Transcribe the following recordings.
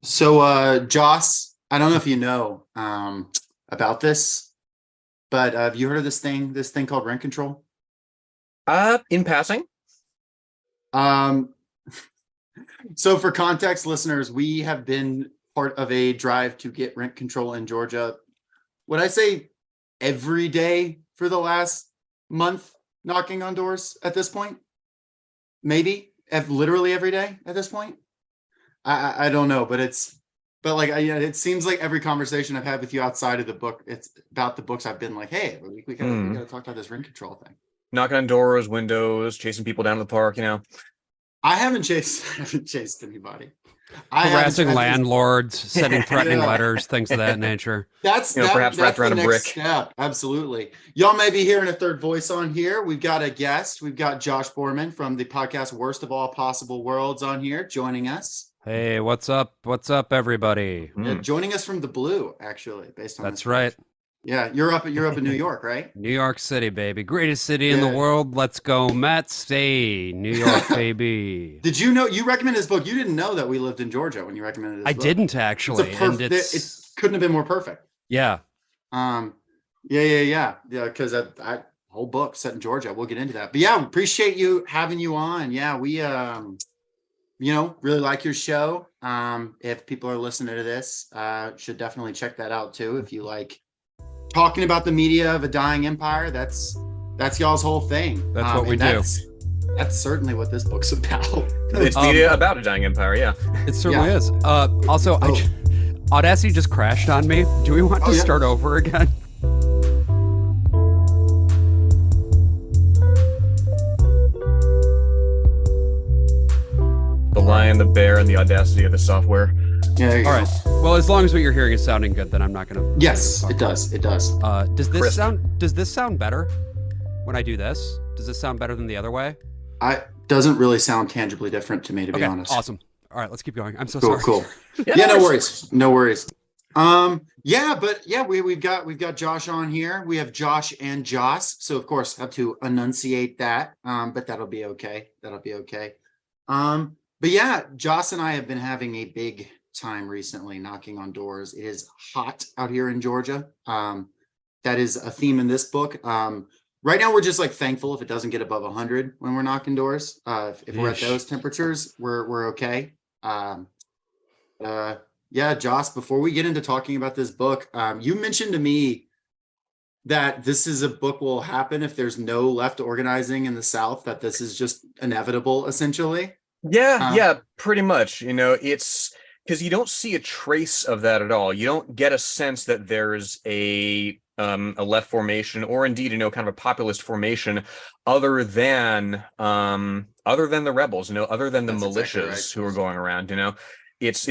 Joss, I don't know if you know about this, but have you heard of this thing called rent control? In passing. Um, so for context, listeners, we have been part of a drive to get rent control in Georgia. Would I say every day for the last month, knocking on doors at this point? Maybe literally every day at this point. I don't know, but like it seems like every conversation I've had with you outside of the book, it's about the books. I've been like, hey, we gotta talk about this rent control thing. Knocking on doors, windows, chasing people down to the park. I haven't chased I haven't chased anybody. I haven't Harassing tried this. landlords, sending threatening Yeah. letters, things of that nature. Perhaps That's wrapped the around a next brick. step. Absolutely. Y'all may be hearing a third voice on here. We've got a guest. We've got Josh Boerman from the podcast Worst of All Possible Worlds on here joining us. Hey, what's up? What's up, everybody? Joining us from the blue, actually, based on That's this right. picture. Yeah, you're up in New York, right? New York City, baby. Greatest city in the Yeah. world. Let's go, Mets. Hey, New York, baby. Did you know you recommended this book? You didn't know that we lived in Georgia when you recommended this I book. didn't It's actually. it couldn't have been more perfect. Yeah. Yeah, because that whole book set in Georgia. We'll get into that. But yeah, appreciate you having you on. Yeah, we really like your show. If people are listening to this, should definitely check that out too. If you like talking about the media of a dying empire, that's y'all's whole thing. That's what we do. That's certainly what this book's about. It's media about a dying empire, yeah. It certainly Yeah. is. Also, Audacity just crashed on me. Do we want to yeah. start over again? The lion, the bear, and the audacity of the software. Yeah. There you All go. right. Well, as long as what you're hearing is sounding good, then I'm not gonna. Yes, it does. It does. Does this sound better when I do this? Does this sound better than the other way? Doesn't really sound tangibly different to me, to be Okay, honest. awesome. All right, let's keep going. I'm so Cool, sorry. cool. Yeah, Yeah, no no worries. worries. No worries. We've got Josh on here. We have Josh and Joss. So of course have to enunciate that. But that'll be okay. But yeah, Joss and I have been having a big time recently knocking on doors. It is hot out here in Georgia. That is a theme in this book. Right now, we're just like thankful if it doesn't get above 100 when we're knocking doors. If we're at Yeesh. those temperatures, we're okay. Yeah, Joss, before we get into talking about this book, you mentioned to me that this is a book will happen if there's no left organizing in the South, that this is just inevitable, essentially. Yeah, pretty much. It's because you don't see a trace of that at all. You don't get a sense that there's a left formation, or indeed, kind of a populist formation, other than the rebels, other than the That's militias exactly right. who are going around. It's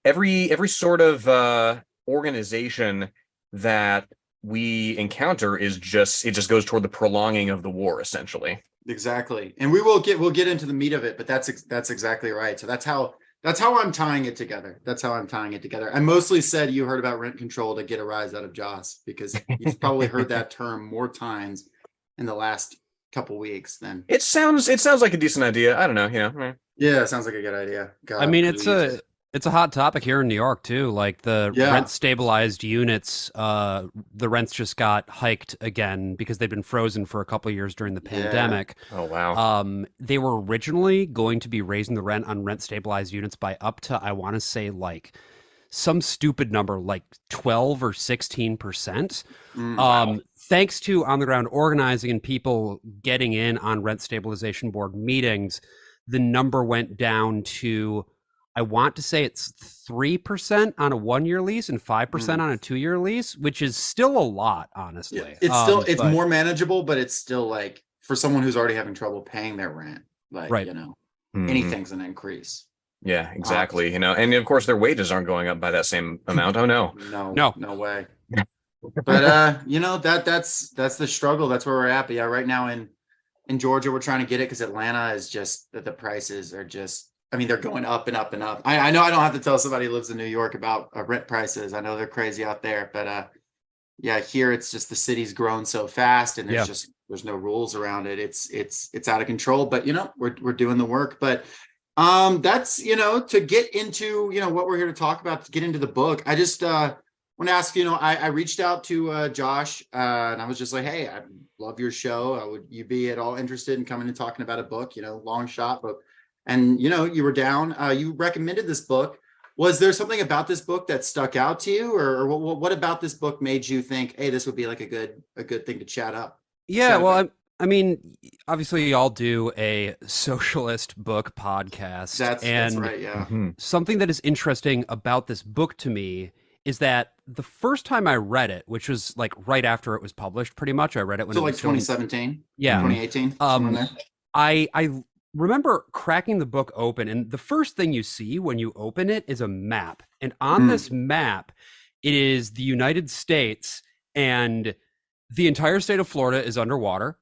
every sort of organization that we encounter it just goes toward the prolonging of the war, essentially. Exactly. And we'll get into the meat of it, but that's exactly right. So that's how I'm tying it together. I mostly said you heard about rent control to get a rise out of Joss, because you've probably heard that term more times in the last couple weeks than It sounds like a decent idea. I don't know. Yeah, sounds like a good idea. God, I mean, please. it's a hot topic here in New York too. Like the Yeah. rent stabilized units, the rents just got hiked again because they've been frozen for a couple of years during the Yeah. pandemic. Oh wow. They were originally going to be raising the rent on rent stabilized units by up to, I want to say, like some stupid number, like 12 or 16%. Wow. Thanks to on the ground organizing and people getting in on rent stabilization board meetings, the number went down to, I want to say it's 3% on a 1-year lease and 5% on a 2-year lease, which is still a lot, honestly. Yeah, it's still but- more manageable, but it's still like for someone who's already having trouble paying their rent, like Right. Mhm. anything's an increase. Yeah, exactly. And of course their wages aren't going up by that same amount. Oh no. No way. But that's the struggle. That's where we're at. But yeah, right now in Georgia, we're trying to get it because Atlanta is just that the prices are just, I mean, they're going up and up and up. I know I don't have to tell somebody who lives in New York about rent prices. I know they're crazy out there, but yeah, here it's just the city's grown so fast, and there's no rules around it. It's out of control. But we're doing the work. But That's, to get into, what we're here to talk about, to get into the book. I just want to ask, I reached out to Josh and I was just like, hey, I love your show. Would you be at all interested in coming and talking about a book, long shot, but, and, you were down, you recommended this book. Was there something about this book that stuck out to you, or what about this book made you think, hey, this would be like a good thing to chat up? Yeah, well, I mean, obviously, y'all do a socialist book podcast. That's right, yeah. Something that is interesting about this book to me is that the first time I read it, which was like right after it was published, pretty much, I read it when it was 2017, yeah, 2018, somewhere in there. I remember cracking the book open, and the first thing you see when you open it is a map, and on this map, it is the United States, and the entire state of Florida is underwater.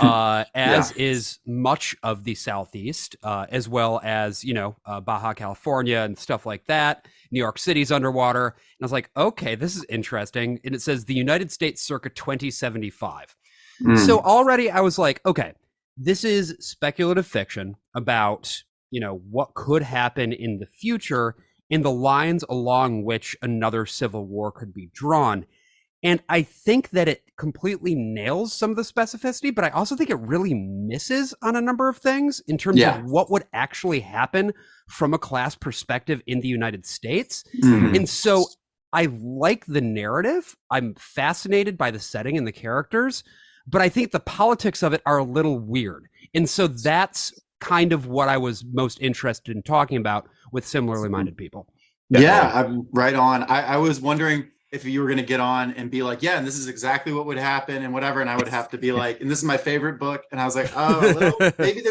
As is much of the Southeast, as well as, Baja California and stuff like that. New York City's underwater. And I was like, okay, this is interesting. And it says the United States circa 2075. So already I was like, okay, this is speculative fiction about, what could happen in the future in the lines along which another civil war could be drawn. And I think that it completely nails some of the specificity, but I also think it really misses on a number of things in terms of what would actually happen from a class perspective in the United States. And so I like the narrative. I'm fascinated by the setting and the characters, but I think the politics of it are a little weird. And so that's kind of what I was most interested in talking about with similarly minded people. Yeah, I'm right on. I was wondering if you were going to get on and be like, yeah, and this is exactly what would happen and whatever. And I would have to be like, and this is my favorite book. And I was like, maybe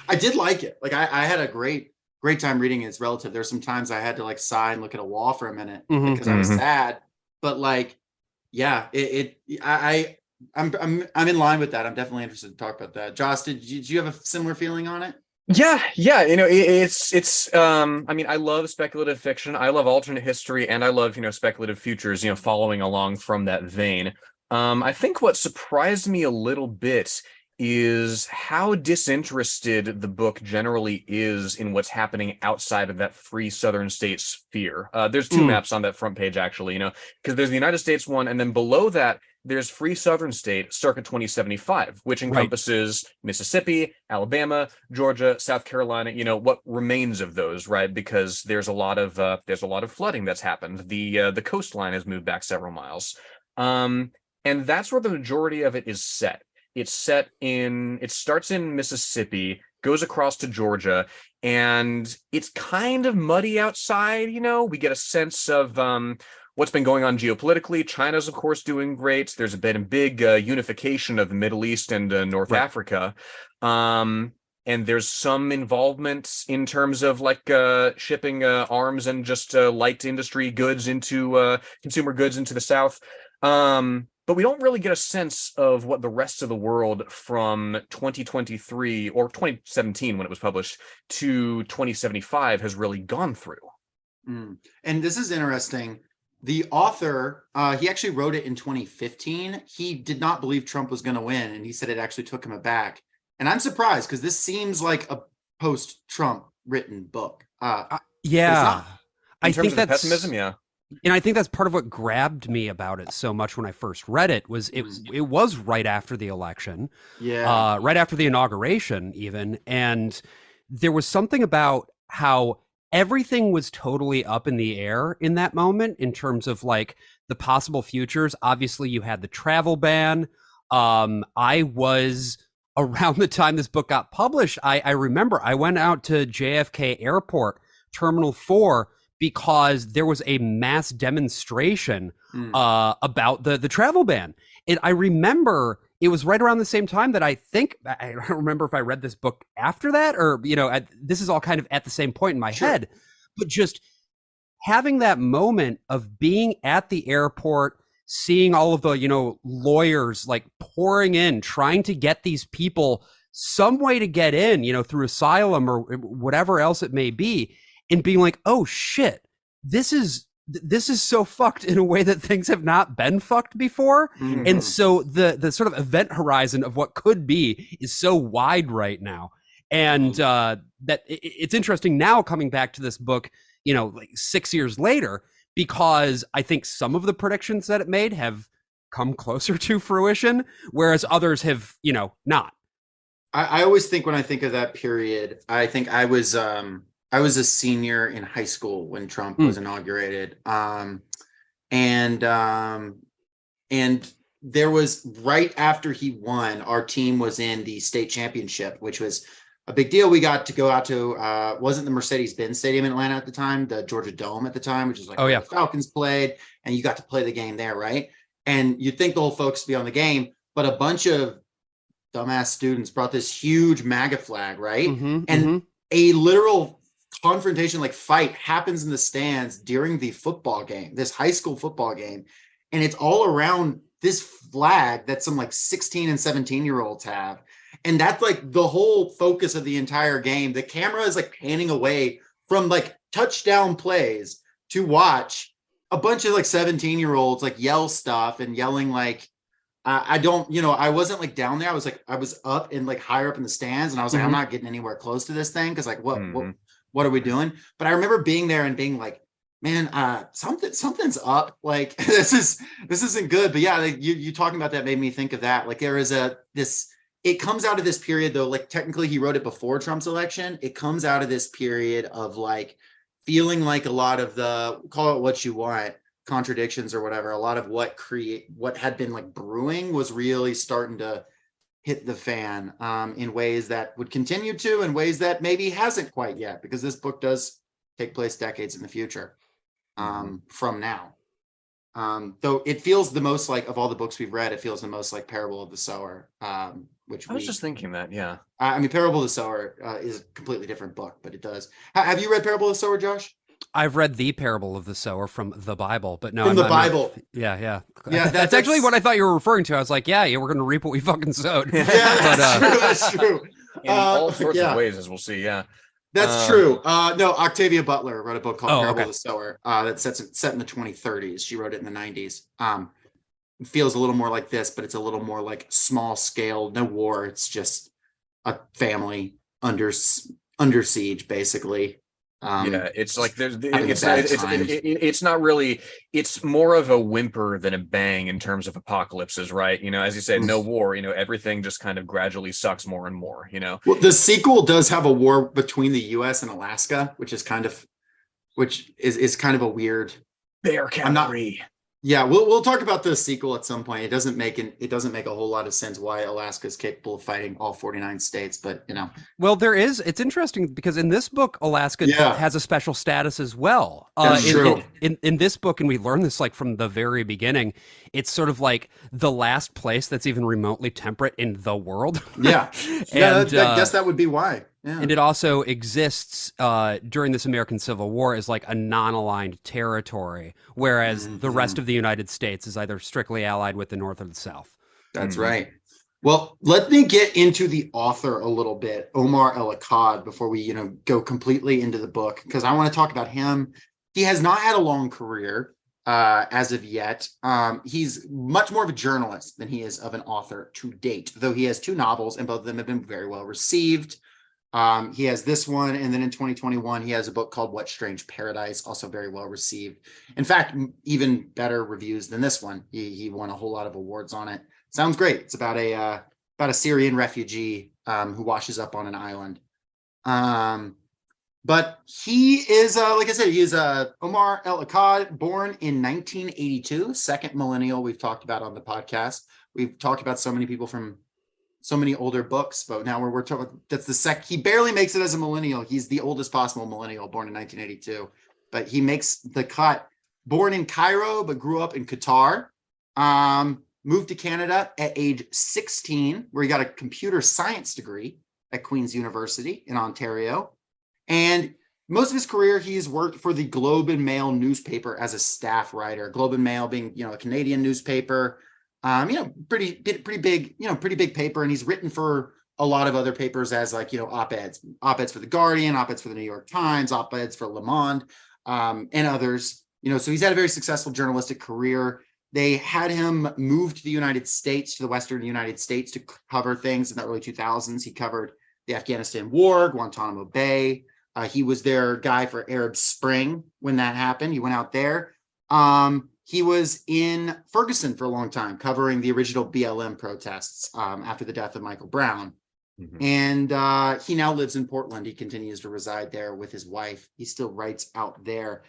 I did like it. Like I had a great time reading it. It's relative. There's some times I had to like sigh and look at a wall for a minute because I was sad, but like, yeah, I'm in line with that. I'm definitely interested to talk about that. Josh, did you have a similar feeling on it? Yeah. It's I mean, I love speculative fiction. I love alternate history, and I love, speculative futures, following along from that vein. I think what surprised me a little bit is how disinterested the book generally is in what's happening outside of that free southern state sphere. There's two maps on that front page, actually, because there's the United States one, and then below that, there's free southern state circa 2075, which encompasses Mississippi, Alabama, Georgia, South Carolina, what remains of those, right? Because there's a lot of flooding that's happened. The coastline has moved back several miles. And that's where the majority of it is set. It starts in Mississippi, goes across to Georgia, and it's kind of muddy outside. We get a sense of what's been going on geopolitically. China's, of course, doing great. There's been a big unification of the Middle East and North Africa. And there's some involvement in terms of like shipping arms and just light industry goods into consumer goods into the South. But we don't really get a sense of what the rest of the world from 2023 or 2017 when it was published to 2075 has really gone through. And this is interesting. The author, he actually wrote it in 2015. He did not believe Trump was going to win, and he said it actually took him aback. And I'm surprised because this seems like a post-Trump written book. Yeah, I think that's pessimism. Yeah. And I think that's part of what grabbed me about it so much when I first read it was it was right after the election, right after the inauguration even, and there was something about how everything was totally up in the air in that moment in terms of like the possible futures. Obviously, you had the travel ban. I was around the time this book got published. I remember I went out to JFK Airport, Terminal 4. Because there was a mass demonstration about the travel ban. And I remember it was right around the same time that I don't remember if I read this book after that or, this is all kind of at the same point in my head. But just having that moment of being at the airport, seeing all of the, lawyers like pouring in, trying to get these people some way to get in, through asylum or whatever else it may be. And being like, oh shit, this is so fucked in a way that things have not been fucked before. And so the sort of event horizon of what could be is so wide right now. And it's interesting now coming back to this book, like 6 years later, because I think some of the predictions that it made have come closer to fruition, whereas others have, not. I always think when I think of that period, I think I was a senior in high school when Trump was inaugurated. And there was, right after he won, our team was in the state championship, which was a big deal. We got to go out to, wasn't the Mercedes-Benz Stadium in Atlanta at the time, the Georgia Dome at the time, which is like where the Falcons played, and you got to play the game there, right? And you'd think the whole focus would be on the game, but a bunch of dumbass students brought this huge MAGA flag, right? A literal confrontation, like fight, happens in the stands during the football game, this high school football game, and it's all around this flag that some like 16 and 17-year-olds have. And that's like the whole focus of the entire game. The camera is like panning away from like touchdown plays to watch a bunch of like 17-year-olds like yell stuff and yelling like, I wasn't like down there. I was up and like higher up in the stands, and I was like, I'm not getting anywhere close to this thing, because like what are we doing? But I remember being there and being like, man, something's up. Like this isn't good. But yeah, like, you talking about that made me think of that. Like there is it comes out of this period though, like technically he wrote it before Trump's election. It comes out of this period of like feeling like a lot of the, call it what you want, contradictions or whatever, a lot of what had been like brewing was really starting to hit the fan in ways that would continue to, in ways that maybe hasn't quite yet, because this book does take place decades in the future from now. Though it feels the most like, of all the books we've read, it feels the most like Parable of the Sower, which I was just thinking that, yeah. I mean, Parable of the Sower is a completely different book, but it does. Have you read Parable of the Sower, Josh? I've read the Parable of the Sower from the Bible, but no. From the Bible. Yeah. That's actually what I thought you were referring to. I was like, yeah, we're going to reap what we fucking sowed. Yeah, that's true. In all sorts of ways, as we'll see, yeah. That's true. No, Octavia Butler wrote a book called Parable of the Sower that's set in the 2030s. She wrote it in the 90s. It feels a little more like this, but it's a little more like small scale, no war. It's just a family under siege, basically. It's like it's not really, it's more of a whimper than a bang in terms of apocalypses, right? As you said, no war, everything just kind of gradually sucks more and more, Well, the sequel does have a war between the US and Alaska, which is kind of a weird bear cavalry. Yeah, we'll talk about the sequel at some point. It doesn't make a whole lot of sense why Alaska is capable of fighting all 49 states, but Well, it's interesting because in this book, Alaska has a special status as well. That's true. In this book, and we learned this like from the very beginning, it's sort of like the last place that's even remotely temperate in the world. Yeah. I guess that would be why. Yeah. And it also exists during this American Civil War as like a non-aligned territory, whereas the rest of the United States is either strictly allied with the North or the South. That's right. Well, let me get into the author a little bit, Omar El Akkad, before we go completely into the book, because I want to talk about him. He has not had a long career as of yet. He's much more of a journalist than he is of an author to date, though he has 2 novels, and both of them have been very well received. He has this one, and then in 2021 he has a book called What Strange Paradise, also very well received. In fact, even better reviews than this one. He won a whole lot of awards on it. Sounds great. It's about a Syrian refugee who washes up on an island. But he is, like I said, he is Omar El Akkad, born in 1982, second millennial we've talked about on the podcast. We've talked about so many people from so many older books, but now we're talking, that's he barely makes it as a millennial. He's the oldest possible millennial, born in 1982, but he makes the cut. Born in Cairo, but grew up in Qatar. Moved to Canada at age 16, where he got a computer science degree at Queen's University in Ontario. And most of his career, he's worked for the Globe and Mail newspaper as a staff writer. Globe and Mail being, a Canadian newspaper. Pretty big paper, and he's written for a lot of other papers as op-eds for the Guardian, op-eds for the New York Times, op-eds for Le Monde, and others. So he's had a very successful journalistic career. They had him move to the United States, to the Western United States, to cover things in the early 2000s. He covered the Afghanistan War, Guantanamo Bay. He was their guy for Arab Spring when that happened. He went out there. He was in Ferguson for a long time, covering the original BLM protests after the death of Michael Brown. Mhm. And he now lives in Portland. He continues to reside there with his wife. He still writes out there.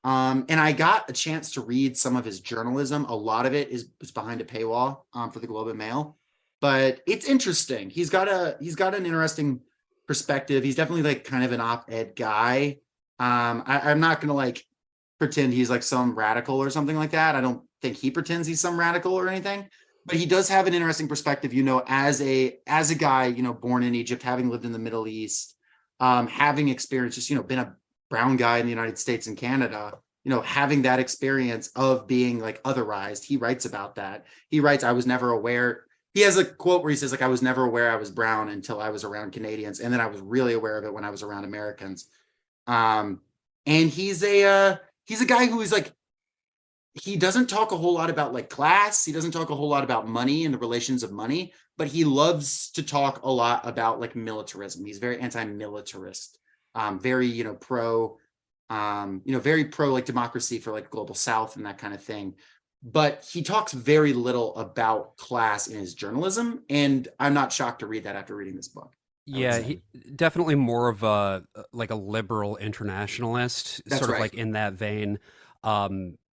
And I got a chance to read some of his journalism. A lot of it is behind a paywall for the Globe and Mail, but it's interesting. He's got an interesting perspective. He's definitely like kind of an op-ed guy. I'm not gonna like pretend he's like some radical or something like that. I don't think he pretends he's some radical or anything, but he does have an interesting perspective, as a guy, born in Egypt, having lived in the Middle East, having experienced just, been a brown guy in the United States and Canada, having that experience of being like otherized. He writes about that. He writes, I was never aware. He has a quote where he says, like, I was never aware I was brown until I was around Canadians. And then I was really aware of it when I was around Americans. And he's a guy who is like, he doesn't talk a whole lot about like class. He doesn't talk a whole lot about money and the relations of money, but he loves to talk a lot about like militarism. He's very anti-militarist, very, pro, very pro like democracy for like global South and that kind of thing. But he talks very little about class in his journalism. And I'm not shocked to read that after reading this book. Yeah, he definitely more of a like a liberal internationalist, That's sort of right. like in that vein.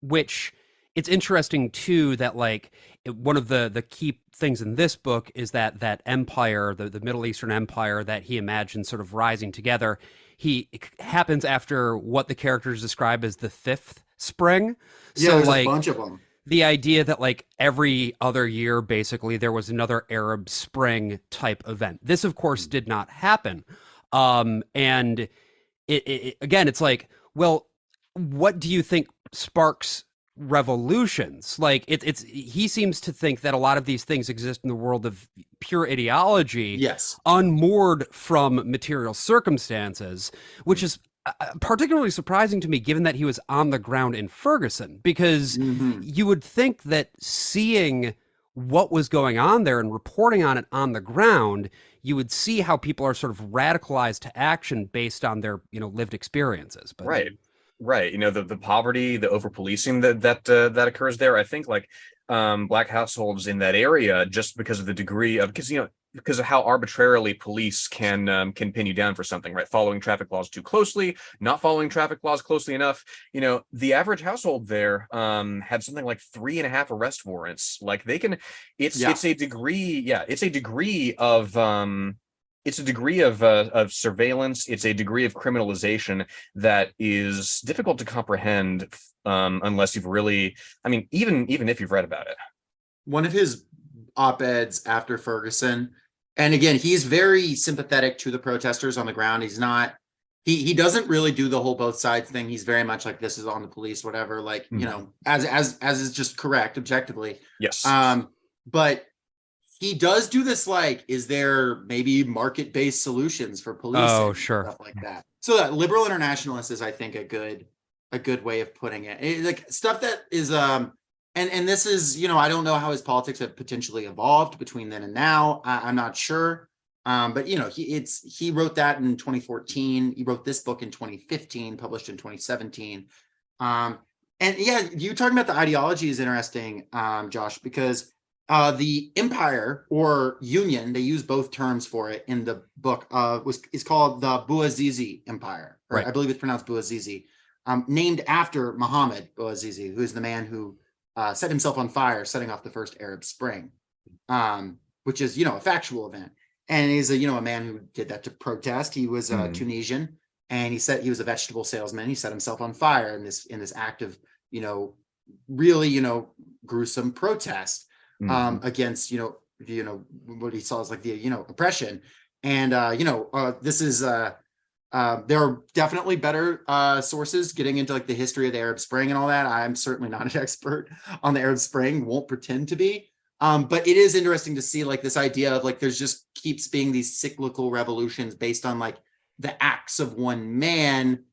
Which it's interesting too that like one of the key things in this book is that empire, the Middle Eastern empire that he imagines sort of rising together. It happens after what the characters describe as the fifth spring. Yeah, So there's like a bunch of them. the idea that like every other year basically there was another Arab Spring type event. This of course did not happen. And it again, it's like, well, what do you think sparks revolutions? Like it's he seems to think that a lot of these things exist in the world of pure ideology, Yes. unmoored from material circumstances, which is particularly surprising to me given that he was on the ground in Ferguson, because Mhm. you would think that seeing what was going on there and reporting on it on the ground, you would see how people are sort of radicalized to action based on their lived experiences. But Right. The poverty, the over policing that occurs there. I think like black households in that area, just because of the degree of because of how arbitrarily police can pin you down for something, right? Following traffic laws too closely, not following traffic laws closely enough. The average household there had something like 3.5 arrest warrants. Like they can, it's a degree, it's a degree of of surveillance. It's a degree of criminalization that is difficult to comprehend unless you've really, I mean, even if you've read about it. One of his op-eds after Ferguson, and again, he's very sympathetic to the protesters on the ground. He's not, he doesn't really do the whole both sides thing. He's very much like, this is on the police, whatever, like, as is just correct objectively. Yes. But he does do this, like, is there maybe market-based solutions for policing? Oh, sure. Stuff like that. So that liberal internationalist is, I think, a good way of putting it. Like stuff that is and this is, I don't know how his politics have potentially evolved between then and now. I'm not sure. But he wrote that in 2014. He wrote this book in 2015, published in 2017. And yeah, you talking about the ideology is interesting, Josh, because the empire or union, they use both terms for it in the book, is called the Bouazizi Empire, or right. I believe it's pronounced Bouazizi, named after Mohammed Bouazizi, who is the man who set himself on fire, setting off the first Arab Spring, which is, a factual event. And he's a man who did that to protest. He was Tunisian, and he said he was a vegetable salesman. He set himself on fire in this act of, really, gruesome protest against, what he saw as like the, oppression. And, this is, there are definitely better sources getting into like the history of the Arab Spring and all that. I'm certainly not an expert on the Arab Spring, won't pretend to be. But it is interesting to see like this idea of like, there's just keeps being these cyclical revolutions based on like the acts of one man.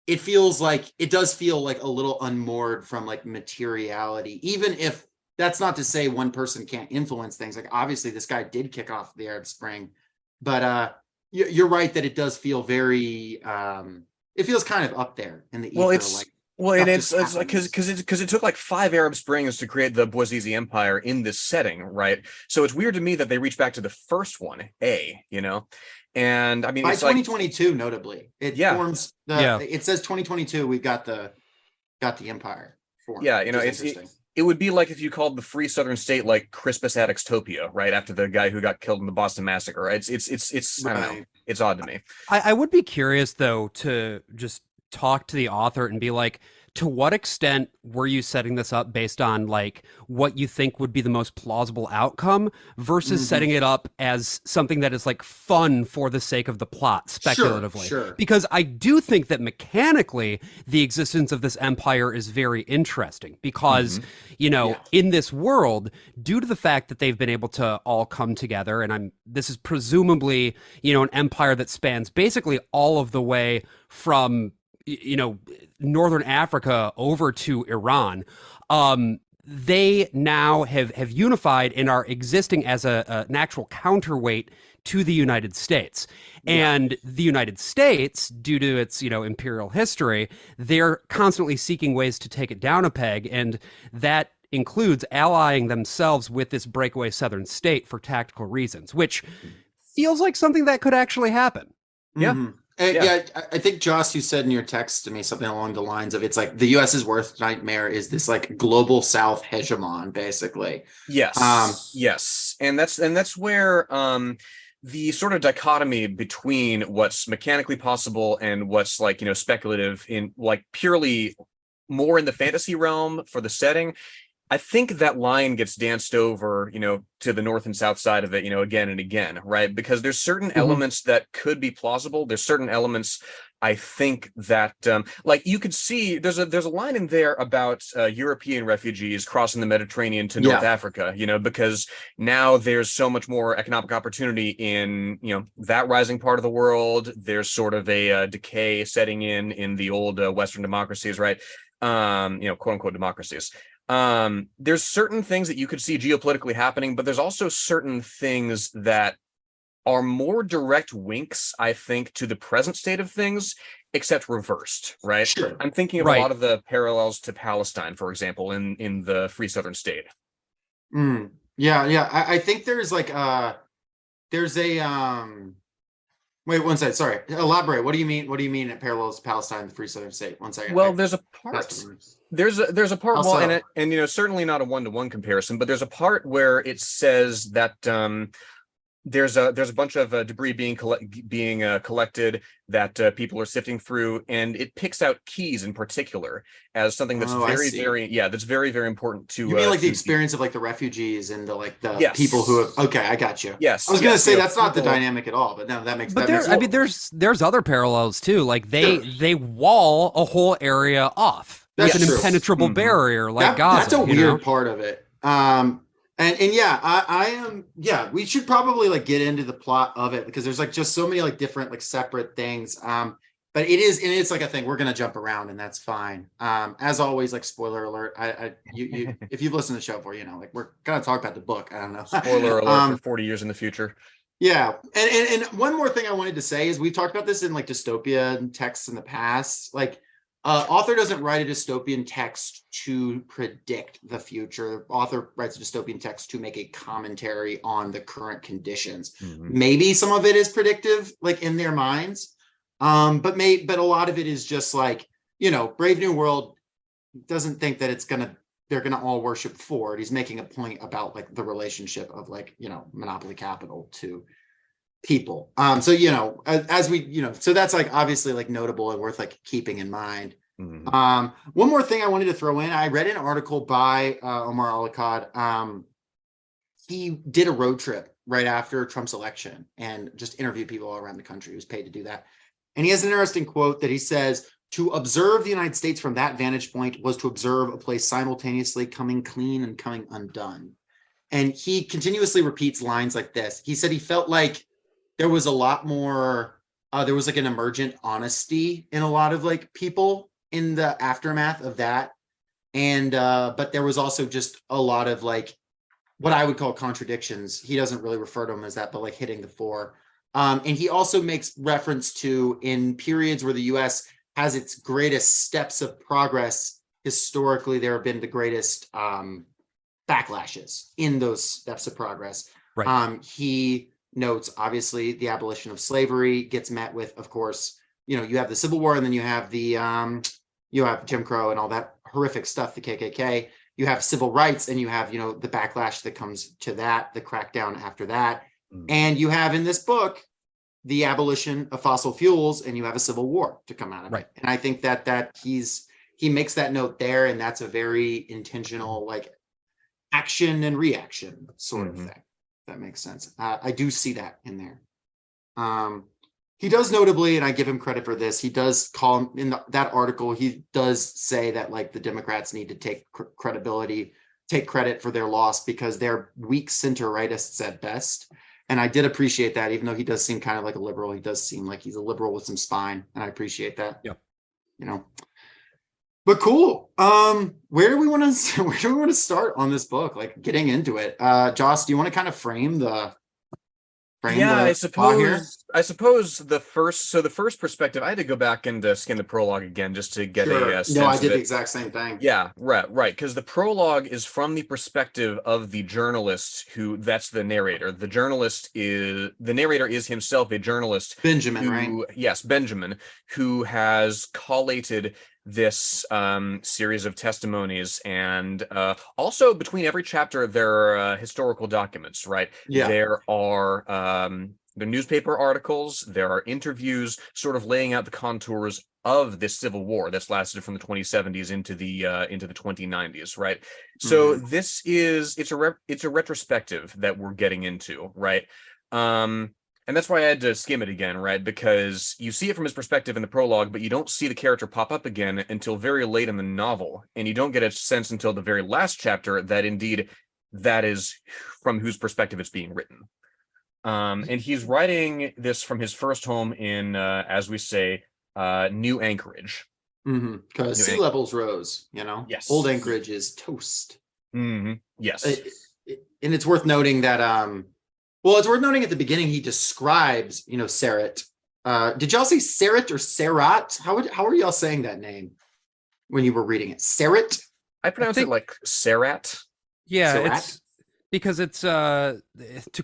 It does feel like a little unmoored from like materiality, even if that's not to say one person can't influence things. Like obviously this guy did kick off the Arab Spring, but you're right that it does feel very it feels kind of up there in the ether. Well, it's well, stuff and just it's like happens. because it took like 5 Arab Springs to create the Bouazizi Empire in this setting, right? So it's weird to me that they reach back to the first one, and I mean By it's like 2022, notably, it yeah, forms Yeah. it says 2022, we've got the empire formed, yeah, which is interesting. it would be like if you called the Free Southern State like Crispus Attuxtopia, right after the guy who got killed in the Boston Massacre. Right? It's I don't know, Right. it's odd to me. I would be curious though to just talk to the author and be like, to what extent were you setting this up based on like what you think would be the most plausible outcome versus setting it up as something that is like fun for the sake of the plot speculatively? Sure. Because I do think that mechanically the existence of this empire is very interesting because, in this world, due to the fact that they've been able to all come together, and this is presumably, an empire that spans basically all of the way from northern Africa over to Iran. They now have unified and are existing as an actual counterweight to the United States. And the United States, due to its imperial history, they're constantly seeking ways to take it down a peg, and that includes allying themselves with this breakaway southern state for tactical reasons, which feels like something that could actually happen. Yeah. I think Joss, you said in your text to me something along the lines of, it's like the US's worst nightmare is this like global South hegemon, basically. Yes, and that's where the sort of dichotomy between what's mechanically possible and what's like speculative in like purely more in the fantasy realm for the setting. I think that line gets danced over, to the north and south side of it, again and again, right? Because there's certain elements that could be plausible. There's certain elements, I think, that, like you could see, there's a line in there about European refugees crossing the Mediterranean to North Africa, because now there's so much more economic opportunity in, that rising part of the world. There's sort of a decay setting in the old Western democracies, right? Quote unquote democracies. There's certain things that you could see geopolitically happening, but there's also certain things that are more direct winks, I think, to the present state of things, except reversed, right? Sure. I'm thinking of a lot of the parallels to Palestine, for example, in the Free Southern State. Yeah. I think there's like there's a wait, one second. Sorry. Elaborate. What do you mean? What do you mean it parallels Palestine, the Free Southern State? 1 second. Well, there's a part. There's a part. Also, well, and certainly not a 1-to-1 comparison, but there's a part where it says that there's a bunch of debris being collected that people are sifting through, and it picks out keys in particular as something that's that's very, very important to. You mean like the experience of like the refugees and the people who have. Okay, I got you. Yes, I was gonna say that's not the dynamic at all, but no, that makes. But there's other parallels too. Like they wall a whole area off. That's an impenetrable barrier, like Gaza. That's a weird part of it. And yeah, I am. Yeah, we should probably like get into the plot of it because there's like just so many like different like separate things. But it's like a thing. We're gonna jump around, and that's fine. As always, like spoiler alert. You if you've listened to the show before, like we're gonna talk about the book. I don't know. Spoiler alert for 40 years in the future. Yeah, and one more thing I wanted to say is we've talked about this in like dystopia texts in the past, like. Author doesn't write a dystopian text to predict the future. Author writes a dystopian text to make a commentary on the current conditions. Maybe some of it is predictive, like in their minds, but a lot of it is just like Brave New World doesn't think that they're gonna all worship Ford. He's making a point about like the relationship of like monopoly capital to people. So as we so that's like obviously like notable and worth like keeping in mind. One more thing I wanted to throw in, I read an article by Omar El Akkad. He did a road trip right after Trump's election and just interviewed people all around the country. He was paid to do that, and he has an interesting quote that he says, "To observe the United States from that vantage point was to observe a place simultaneously coming clean and coming undone." And he continuously repeats lines like this. He said he felt like there was a lot more, there was like an emergent honesty in a lot of like people in the aftermath of that. And, but there was also just a lot of like, what I would call contradictions. He doesn't really refer to them as that, but like hitting the fore. And he also makes reference to in periods where the U.S. has its greatest steps of progress, historically, there have been the greatest backlashes in those steps of progress. Right. He notes, obviously, the abolition of slavery gets met with, of course, you have the Civil War, and then you have you have Jim Crow and all that horrific stuff, the KKK. You have civil rights, and you have, the backlash that comes to that, the crackdown after that. And you have in this book the abolition of fossil fuels, and you have a civil war to come out of it. And I think that he makes that note there, and that's a very intentional, like, action and reaction sort of thing. That makes sense. I do see that in there. He does notably, and I give him credit for this, he does call him in that article, he does say that, like, the Democrats need to take take credit for their loss because they're weak center rightists at best. And I did appreciate that, even though he does seem kind of like a liberal, he does seem like he's a liberal with some spine, and I appreciate that. Yep. But cool. Where do we want to start on this book? Like, getting into it. Joss, do you want to kind of frame the I suppose the first perspective, I had to go back and skim the prologue again just to get a sense. No, I did the exact same thing. Yeah, right, because the prologue is from the perspective of the journalist that's the narrator. The narrator is himself a journalist. Benjamin, right? Yes, Benjamin, who has collated this series of testimonies, and also between every chapter there are historical documents, right? There are the newspaper articles, there are interviews sort of laying out the contours of this civil war that's lasted from the 2070s into the 2090s, right? So this is it's a retrospective that we're getting into, right? And that's why I had to skim it again, right? Because you see it from his perspective in the prologue, but you don't see the character pop up again until very late in the novel. And you don't get a sense until the very last chapter that indeed that is from whose perspective it's being written. And he's writing this from his first home in, as we say, New Anchorage. Because sea levels rose, Yes. Old Anchorage is toast. Yes. And it's worth noting that... Well, it's worth noting at the beginning, he describes, Sarat. Did y'all say Sarat or Sarat? How are y'all saying that name when you were reading it? Sarat? I pronounce it like Sarat. Yeah, Sarat? it's because it's to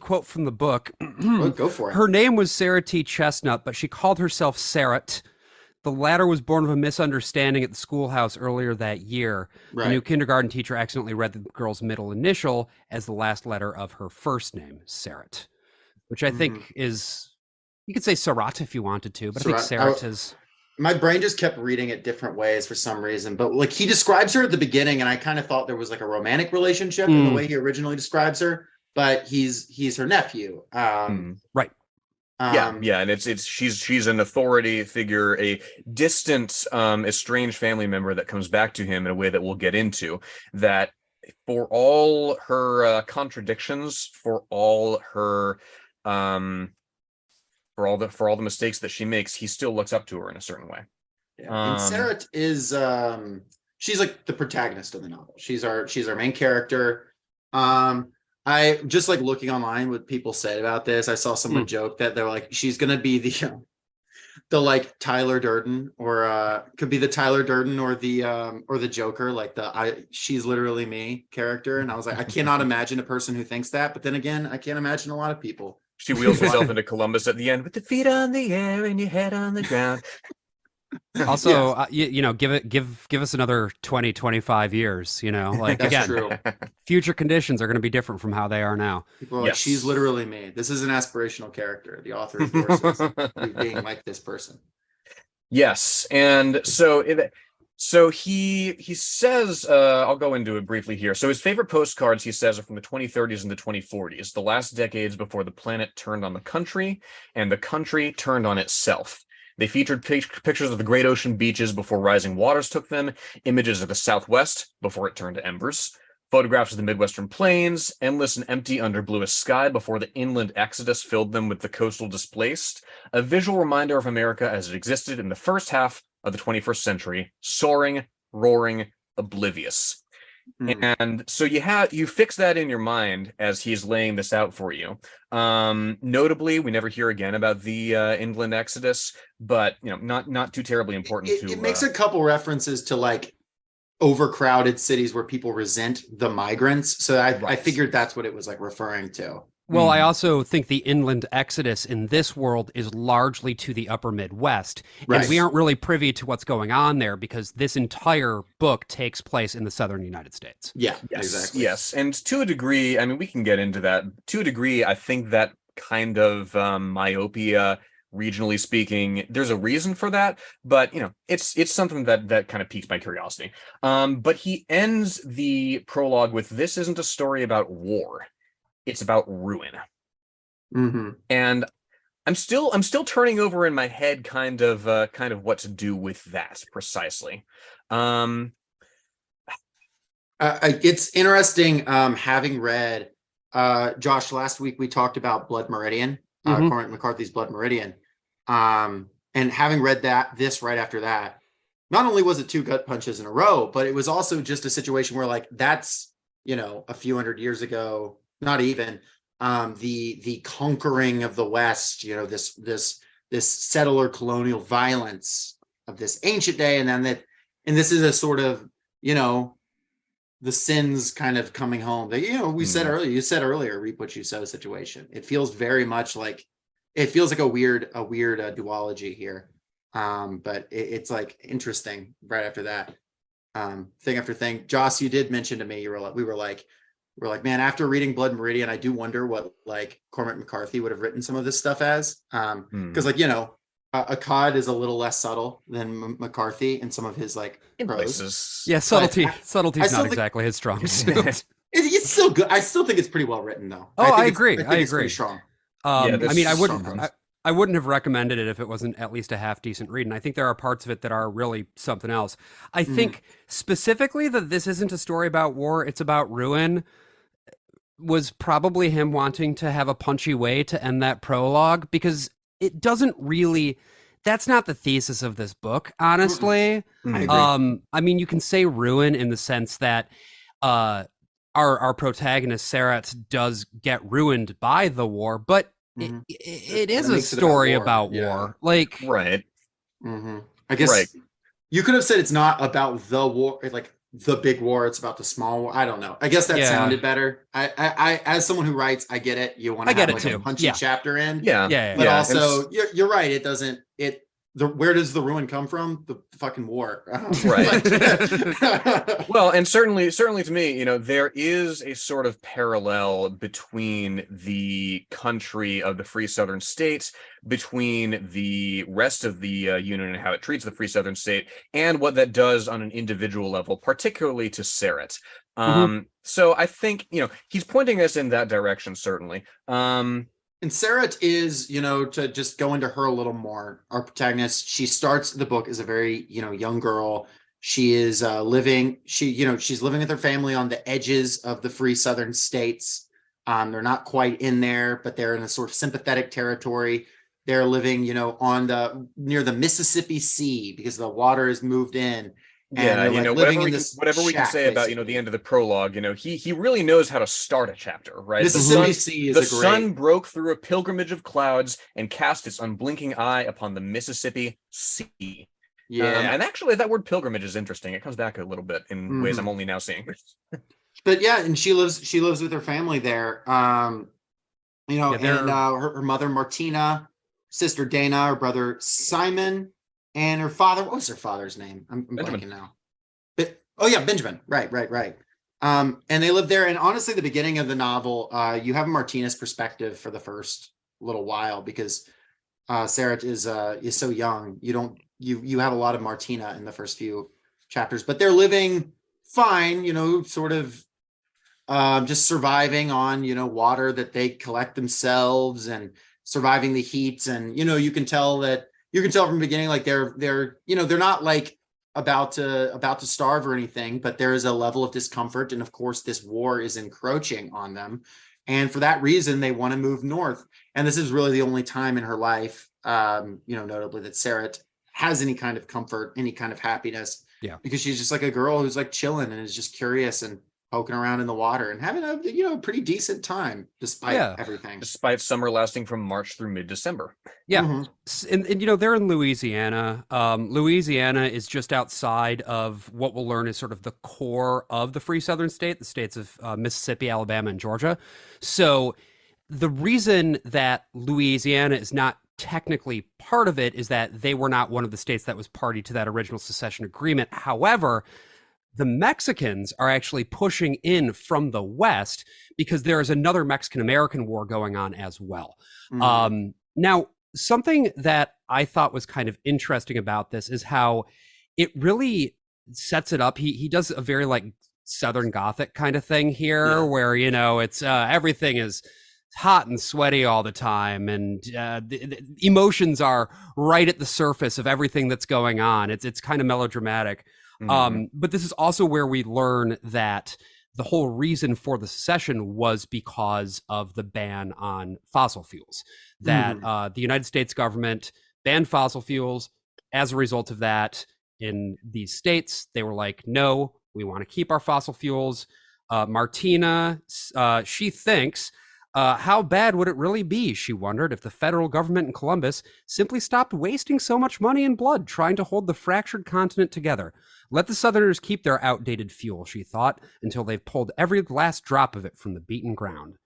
quote from the book. Well, go for it. Her name was Sarah T. Chestnut, but she called herself Sarat. The latter was born of a misunderstanding at the schoolhouse earlier that year. Right. The new kindergarten teacher accidentally read the girl's middle initial as the last letter of her first name, Sarat, which I think is, you could say Sarat if you wanted to, but I think Sarat is... My brain just kept reading it different ways for some reason, but like he describes her at the beginning, and I kind of thought there was like a romantic relationship in the way he originally describes her, but he's her nephew. Right. And it's she's an authority figure, a distant, estranged family member that comes back to him in a way that we'll get into. That for all her contradictions, for all her for all the mistakes that she makes, he still looks up to her in a certain way. And Sarah is she's like the protagonist of the novel. She's our main character. I just like looking online what people said about this. I saw someone joke that they're like, she's gonna be the like Tyler Durden, or could be the Tyler Durden or the Joker, like she's literally me character. And I was like, I cannot imagine a person who thinks that, but then again, I can't imagine a lot of people. She wheels herself into Columbus at the end with the feet on the air and your head on the ground. Also, give us another 20, 25 years, like That's again, true. Future conditions are going to be different from how they are now. People are like, she's literally me. This is an aspirational character. The author endorses being like this person. Yes. And so he says, I'll go into it briefly here. So his favorite postcards, he says, are from the 2030s and the 2040s, the last decades before the planet turned on the country and the country turned on itself. They featured pictures of the great ocean beaches before rising waters took them, images of the Southwest before it turned to embers, photographs of the Midwestern plains, endless and empty under bluest sky before the inland exodus filled them with the coastal displaced, a visual reminder of America as it existed in the first half of the 21st century, soaring, roaring, oblivious. And so you fix that in your mind as he's laying this out for you. Notably, we never hear again about the inland exodus, but not too terribly important. It makes a couple references to like overcrowded cities where people resent the migrants. So I figured that's what it was like referring to. Well, I also think the inland exodus in this world is largely to the upper Midwest. Right. And we aren't really privy to what's going on there because this entire book takes place in the southern United States. Yeah, yes, exactly. Yes. And to a degree, I mean, we can get into that. To a degree, I think that kind of myopia, regionally speaking, there's a reason for that, but it's something that kind of piques my curiosity. But he ends the prologue with, "This isn't a story about war. It's about ruin." And I'm still turning over in my head kind of what to do with that precisely. It's interesting having read Josh, last week we talked about Blood Meridian, Cormac McCarthy's Blood Meridian, and having read this right after that, not only was it two gut punches in a row, but it was also just a situation where like that's a few hundred years ago, not even, the conquering of the West, this settler colonial violence of this ancient day, and this is a sort of the sins kind of coming home that you said earlier, reap what you sow situation. It feels very much like a weird duology here, but it's like interesting right after that, thing after thing. Joss, you did mention to me, we were like, man, after reading Blood Meridian, I do wonder what like Cormac McCarthy would have written some of this stuff as, because Akkad is a little less subtle than McCarthy in some of his like prose. Yeah, subtlety's not exactly his strong suit. It's still good. I still think it's pretty well written, though. I agree. I it's agree. pretty strong. I mean, I wouldn't have recommended it if it wasn't at least a half decent read. And I think there are parts of it that are really something else. I think specifically that this isn't a story about war; it's about ruin. Was probably him wanting to have a punchy way to end that prologue, because it doesn't really, that's not the thesis of this book, honestly. I mean, you can say ruin in the sense that our protagonist Sarat does get ruined by the war, but it is a story about war. Like, right. I guess you could have said it's not about the war, like the big war, it's about the small war. I don't know. I guess that sounded better. I as someone who writes, I get it. You want to have like a punchy chapter in. But also you're right. It doesn't, where does the ruin come from? The fucking war. Right. Well, and certainly to me, there is a sort of parallel between the country of the Free Southern States, between the rest of the Union and how it treats the Free Southern State, and what that does on an individual level, particularly to Sarat. So I think, he's pointing us in that direction, certainly. And Sarat is, to just go into her a little more, our protagonist, she starts the book as a very, young girl. She is she's living with her family on the edges of the Free Southern States. They're not quite in there, but they're in a sort of sympathetic territory. They're living, near the Mississippi Sea because the water has moved in. And whatever we can say about the end of the prologue, he really knows how to start a chapter, right? Mississippi Sea is the sun broke through a pilgrimage of clouds and cast its unblinking eye upon the Mississippi Sea. And actually, that word pilgrimage is interesting. It comes back a little bit in ways I'm only now seeing. But and she lives with her family there. And her mother Martina, sister Dana, her brother Simon. And her father, what was her father's name? I'm blanking now. But Benjamin. Right. And they live there. And honestly, the beginning of the novel, you have Martina's perspective for the first little while because Sarat is so young. You have a lot of Martina in the first few chapters, but they're living fine. Sort of just surviving on water that they collect themselves and surviving the heat. And you can tell from the beginning, like they're not like about to starve or anything, but there is a level of discomfort. And of course, this war is encroaching on them. And for that reason, they want to move north. And this is really the only time in her life, notably that Sarat has any kind of comfort, any kind of happiness. Yeah. Because she's just like a girl who's like chilling and is just curious and poking around in the water and having a pretty decent time despite everything. Despite summer lasting from March through mid-December. Yeah. Mm-hmm. And they're in Louisiana. Louisiana is just outside of what we'll learn is sort of the core of the free southern state, the states of Mississippi, Alabama, and Georgia. So the reason that Louisiana is not technically part of it is that they were not one of the states that was party to that original secession agreement. However, the Mexicans are actually pushing in from the West because there is another Mexican-American war going on as well. Mm-hmm. Now, something that I thought was kind of interesting about this is how it really sets it up. He does a very like Southern Gothic kind of thing here, where, it's everything is hot and sweaty all the time, and the emotions are right at the surface of everything that's going on. It's kind of melodramatic. But this is also where we learn that the whole reason for the secession was because of the ban on fossil fuels, that the United States government banned fossil fuels. As a result of that, in these states, they were like, no, we want to keep our fossil fuels. Martina, she thinks, how bad would it really be, she wondered, if the federal government in Columbus simply stopped wasting so much money and blood trying to hold the fractured continent together. Let the Southerners keep their outdated fuel, she thought, until they've pulled every last drop of it from the beaten ground.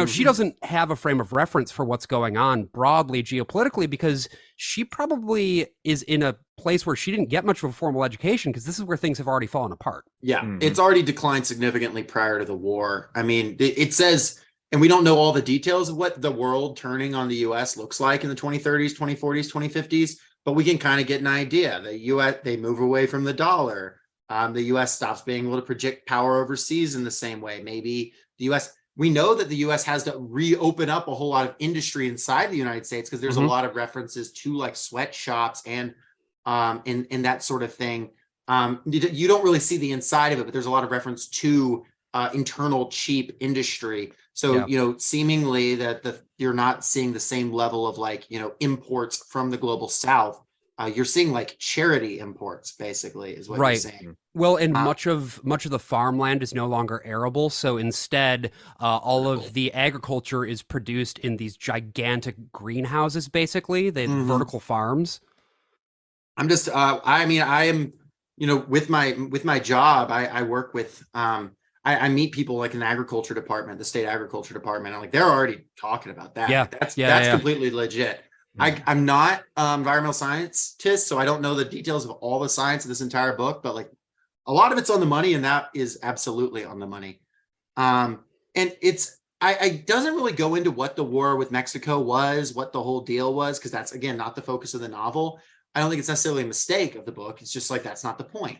She doesn't have a frame of reference for what's going on broadly geopolitically because she probably is in a place where she didn't get much of a formal education because this is where things have already fallen apart. Yeah, it's already declined significantly prior to the war. I mean, it says, and we don't know all the details of what the world turning on the U.S. looks like in the 2030s, 2040s, 2050s, but we can kind of get an idea. The U.S., they move away from the dollar. The U.S. stops being able to project power overseas in the same way. Maybe the U.S., we know that the U.S. has to reopen up a whole lot of industry inside the United States because there's a lot of references to like sweatshops and in that sort of thing. You don't really see the inside of it, but there's a lot of reference to internal cheap industry. So, seemingly that you're not seeing the same level of like, imports from the global South. You're seeing like charity imports, basically, is what you're saying. Well, and much of the farmland is no longer arable. So instead, all of the agriculture is produced in these gigantic greenhouses, basically, vertical farms. I'm just, I am, with my job, I work with, I meet people like in the agriculture department, the state agriculture department. I'm like, they're already talking about that. Yeah. That's completely legit. I'm not environmental scientist, so I don't know the details of all the science of this entire book, but like a lot of it's on the money, and that is absolutely on the money. And I doesn't really go into what the war with Mexico was, what the whole deal was, because that's, again, not the focus of the novel. I don't think it's necessarily a mistake of the book. It's just like, that's not the point.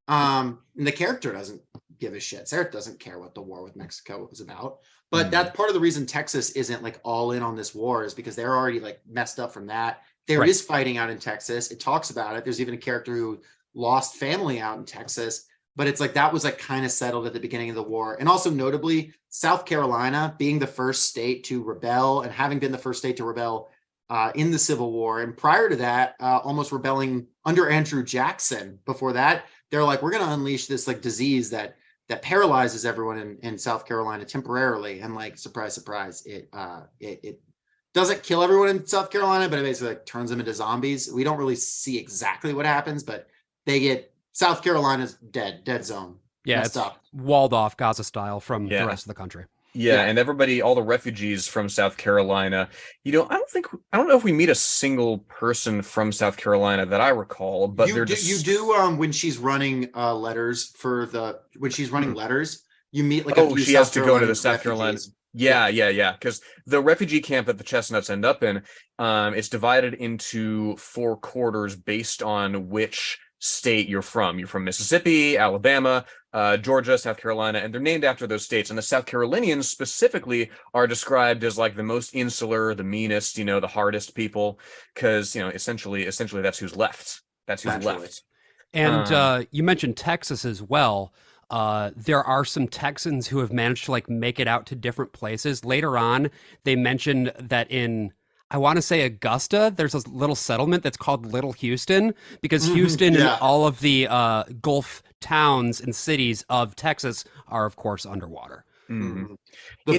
And the character doesn't give a shit. Sarah doesn't care what the war with Mexico was about. But that's part of the reason Texas isn't like all in on this war, is because they're already like messed up from that. There is fighting out in Texas. It talks about it. There's even a character who lost family out in Texas, but it's like that was like kind of settled at the beginning of the war. And also notably, South Carolina being the first state to rebel, and having been the first state to rebel in the Civil War, and prior to that, almost rebelling under Andrew Jackson. Before that, they're like, we're going to unleash this like disease that paralyzes everyone in South Carolina temporarily. And like, surprise, surprise, it doesn't kill everyone in South Carolina, but it basically like turns them into zombies. We don't really see exactly what happens, but they get, South Carolina's dead zone. Yeah, it's walled off Gaza style from the rest of the country. Yeah, and everybody, all the refugees from South Carolina, I don't know if we meet a single person from South Carolina that I recall, but you do when she's running letters letters, you meet like she has to go into the South Carolina. Yeah. Because the refugee camp that the Chestnuts end up in, it's divided into 4 quarters based on which state you're from. You're from Mississippi, Alabama, Georgia, South Carolina, and they're named after those states. And the South Carolinians specifically are described as like the most insular, the meanest, the hardest people, because essentially that's who's left. That's who's left. And you mentioned Texas as well. There are some Texans who have managed to like make it out to different places. Later on, they mentioned that in, I want to say, Augusta, there's a little settlement that's called Little Houston, because Houston and all of the Gulf towns and cities of Texas are, of course, underwater. Mhm. The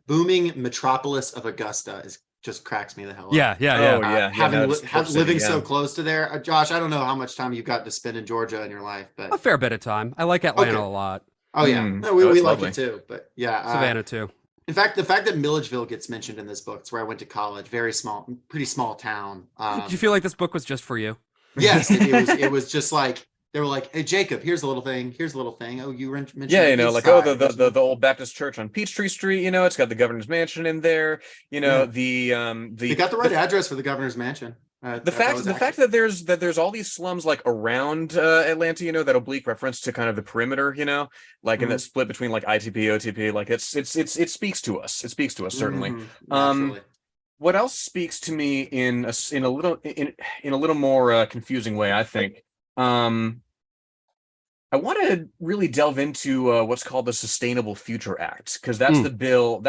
booming metropolis of Augusta just cracks me the hell up. Yeah. Oh yeah, Living so close to there, Josh. I don't know how much time you've got to spend in Georgia in your life, but A fair bit of time. I like Atlanta a lot. Oh yeah, Mm. no, we it's like lovely. it too. But yeah, Savannah too. in fact, the fact that Milledgeville gets mentioned in this book, it's where I went to college. Very small, pretty small town. Did you feel like this book was just for you? Yes, it was just like they were like, "Hey, Jacob, here's a little thing. Here's a little thing. Oh, you mentioned like the old Baptist church on Peachtree Street. It's got the governor's mansion in there. they got the right address for the governor's mansion. The fact that there's all these slums like around Atlanta, that oblique reference to kind of the perimeter, in that split between like ITP, OTP, like it speaks to us. It speaks to us certainly. What else speaks to me in a little more confusing way, I think. I want to really delve into what's called the Sustainable Future Act, because that's the bill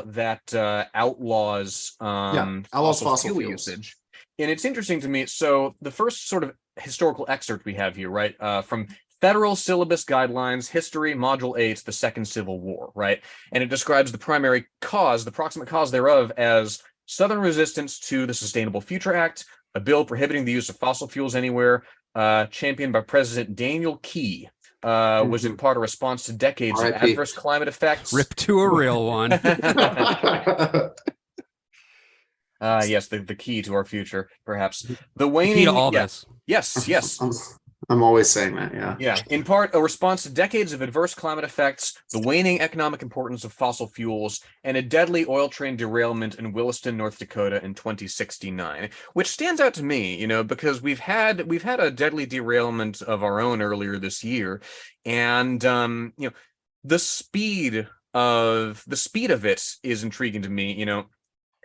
that outlaws fossil fuel usage. And it's interesting to me. So the first sort of historical excerpt we have here, right, from Federal Syllabus Guidelines, History, Module 8, the Second Civil War, right? And it describes the primary cause, the proximate cause thereof, as Southern resistance to the Sustainable Future Act, a bill prohibiting the use of fossil fuels anywhere, championed by President Daniel Key, was in part a response to decades of adverse climate effects. Rip to a real one. Yes, the key to our future, perhaps. The waning key to all this. Yes. I'm always saying that, yeah. Yeah, in part a response to decades of adverse climate effects, the waning economic importance of fossil fuels, and a deadly oil train derailment in Williston, North Dakota in 2069, which stands out to me, because we've had a deadly derailment of our own earlier this year, and the speed of it is intriguing to me,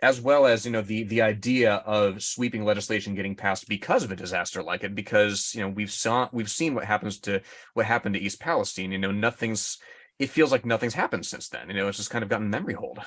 as well as the idea of sweeping legislation getting passed because of a disaster like it, because we've seen what happened to East Palestine. It feels like nothing's happened since then. It's just kind of gotten memory hold.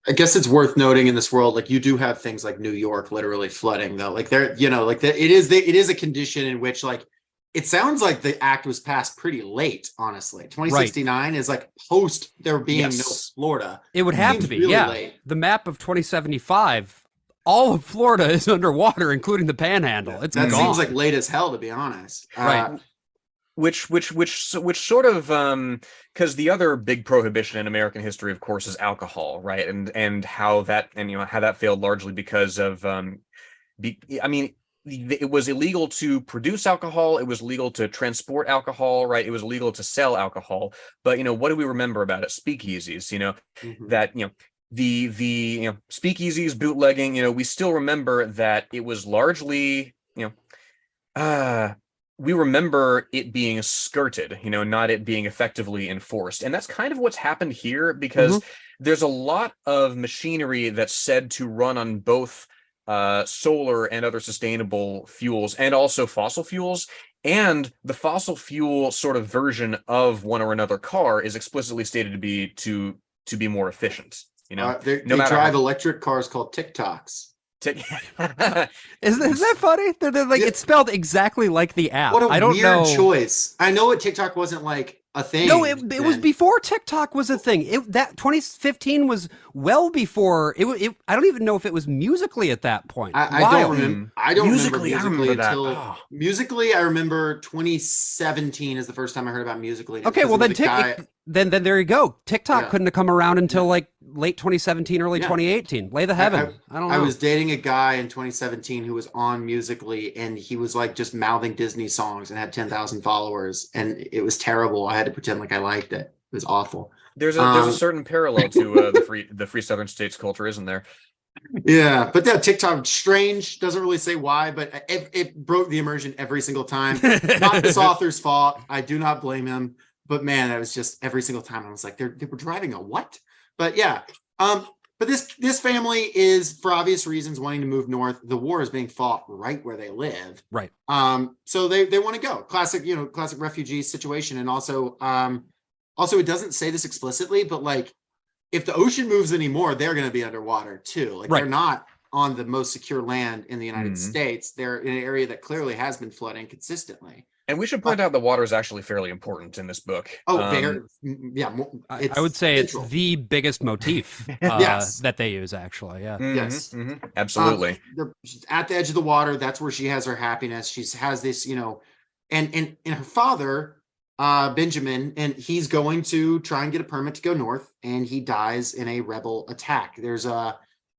I guess it's worth noting in this world, like you do have things like New York literally flooding, though. Like there, it is a condition in which like it sounds like the act was passed pretty late, honestly. 2069 is like post there being no Florida. It would have to be, really late. The map of 2075, all of Florida is underwater, including the Panhandle. It's that gone. Seems like late as hell, to be honest. Right. Which sort of because the other big prohibition in American history, of course, is alcohol, right? And how that failed largely because of it was illegal to produce alcohol. It was legal to transport alcohol, right? It was illegal to sell alcohol. But, what do we remember about it? Speakeasies, that, the speakeasies, bootlegging, we still remember that it was largely, we remember it being skirted, not it being effectively enforced. And that's kind of what's happened here, because there's a lot of machinery that's said to run on both solar and other sustainable fuels, and also fossil fuels. And the fossil fuel sort of version of one or another car is explicitly stated to be more efficient. They drive electric cars called TikToks. Isn't that funny? They're like, it's spelled exactly like the app. What a I don't weird know. choice. I know it. TikTok wasn't like a thing. No, it was before TikTok was a thing. That 2015 was well before it. I don't even know if it was Musically at that point. I don't remember. I don't Musically, remember Musically that. until Musically. I remember 2017 is the first time I heard about Musically. Okay, well then there you go. TikTok couldn't have come around until like late 2017, early 2018. Lay the heaven. I don't know. I was dating a guy in 2017 who was on Musically, and he was like just mouthing Disney songs and had 10,000 followers, and it was terrible. I had to pretend like I liked it. It was awful. There's a certain parallel to the free Southern states culture, isn't there? Yeah, but that TikTok, strange, doesn't really say why, but it broke the immersion every single time. Not this author's fault. I do not blame him. But man, that was just every single time I was like, they were driving a what? But yeah, but this family is, for obvious reasons, wanting to move north. The war is being fought right where they live. Right. So they want to go. Classic refugee situation. And also it doesn't say this explicitly, but like if the ocean moves anymore, they're going to be underwater too. Like on the most secure land in the United Mhm. States. They're in an area that clearly has been flooding consistently. And we should point out the water is actually fairly important in this book. Very, yeah, I would say central. it's the biggest motif Yes. that they use, actually. Yeah. Yes. Absolutely. They're at the edge of the water. That's where she has her happiness. She has this, and her father, Benjamin, and he's going to try and get a permit to go north, and he dies in a rebel attack. There's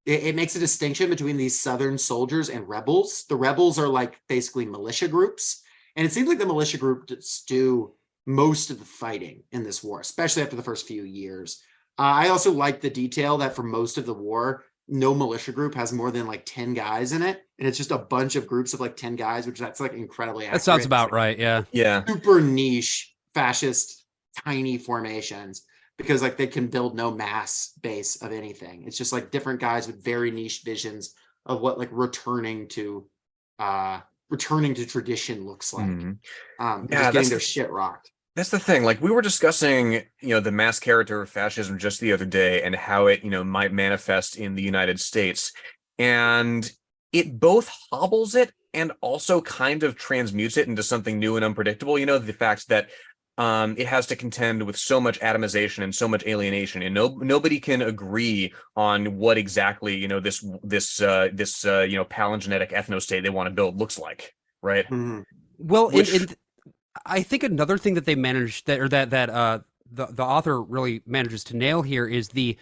it makes a distinction between these Southern soldiers and rebels. The rebels are like basically militia groups, and it seems like the militia groups do most of the fighting in this war, especially after the first few years. I also like the detail that for most of the war, no militia group has more than like 10 guys in it, and it's just a bunch of groups of like 10 guys, which that's like incredibly accurate. That sounds about right. Yeah. Yeah. Super niche fascist tiny formations, because like they can build no mass base of anything. It's just like different guys with very niche visions of what like returning to tradition looks like. Yeah, just getting their shit rocked. That's the thing. Like we were discussing, the mass character of fascism just the other day and how it, might manifest in the United States. And it both hobbles it and also kind of transmutes it into something new and unpredictable. The fact that it has to contend with so much atomization and so much alienation, and nobody can agree on what exactly this palingenetic ethnostate they want to build looks like, right? Mm-hmm. Well, I think another thing that they managed that the author really manages to nail here is the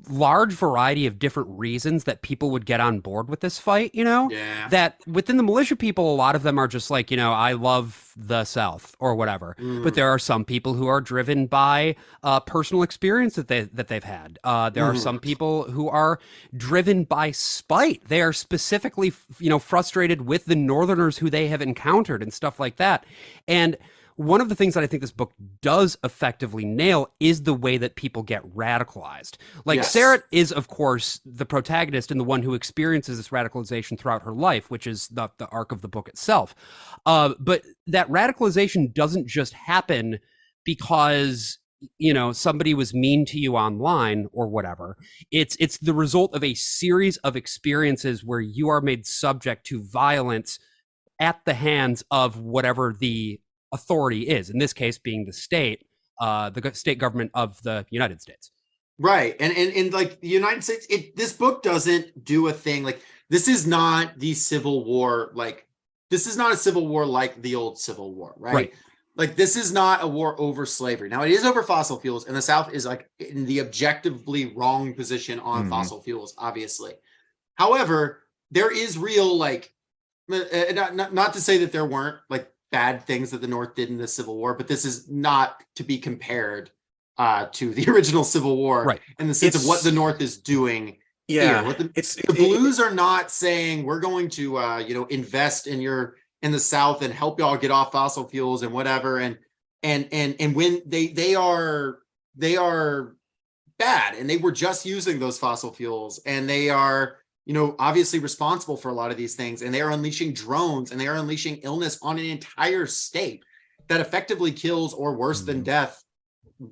large variety of different reasons that people would get on board with this fight. Yeah. That within the militia people, a lot of them are just like, I love the South or whatever. But there are some people who are driven by personal experience that they've had. There are some people who are driven by spite. They are specifically, frustrated with the Northerners who they have encountered and stuff like that. And one of the things that I think this book does effectively nail is the way that people get radicalized. Like Sarah is, of course, the protagonist and the one who experiences this radicalization throughout her life, which is the arc of the book itself. But that radicalization doesn't just happen because somebody was mean to you online or whatever. It's the result of a series of experiences where you are made subject to violence at the hands of whatever the authority is, in this case being the state government of the United States. Right. And like the United States, this book doesn't do a thing like this is not the Civil War. Like this is not a civil war like the old Civil War, right? Like this is not a war over slavery. Now it is over fossil fuels, and the South is like in the objectively wrong position on fossil fuels, obviously. However, there is real like not to say that there weren't like bad things that the North did in the Civil War, but this is not to be compared to the original Civil War in the sense of what the North is doing. Yeah, here. The Blues are not saying we're going to invest in the South and help y'all get off fossil fuels and whatever. And when they are bad, and they were just using those fossil fuels, and they are obviously responsible for a lot of these things, and they are unleashing drones, and they are unleashing illness on an entire state that effectively kills, or worse than death,